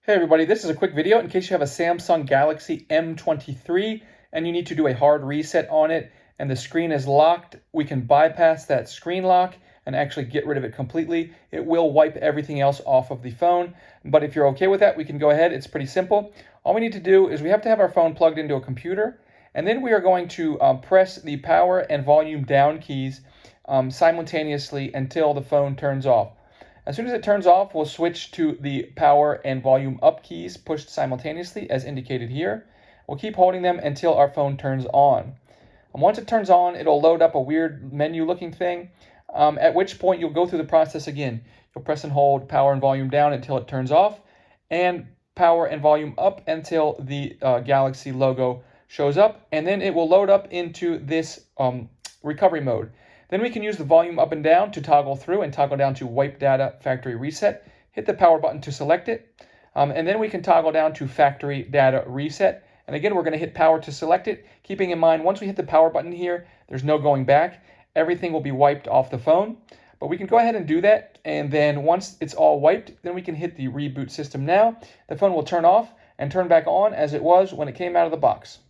Hey everybody, this is a quick video in case you have a Samsung Galaxy M23 and you need to do a hard reset on it and the screen is locked. We can bypass that screen lock and actually get rid of it completely. It will wipe everything else off of the phone, but if you're okay with that, we can go ahead. It's pretty simple. All we need to do is we have to have our phone plugged into a computer, and then we are going to press the power and volume down keys simultaneously until the phone turns off. As soon as it turns off, we'll switch to the power and volume up keys pushed simultaneously as indicated here. We'll keep holding them until our phone turns on. And once it turns on, it'll load up a weird menu looking thing, at which point you'll go through the process again. You'll press and hold power and volume down until it turns off, and power and volume up until the Galaxy logo shows up, and then it will load up into this recovery mode. Then we can use the volume up and down to toggle through and toggle down to wipe data factory reset. Hit the power button to select it. And then we can toggle down to factory data reset. And again, we're going to hit power to select it. Keeping in mind, once we hit the power button here, there's no going back. Everything will be wiped off the phone. But we can go ahead and do that. And then once it's all wiped, then we can hit the reboot system now. The phone will turn off and turn back on as it was when it came out of the box.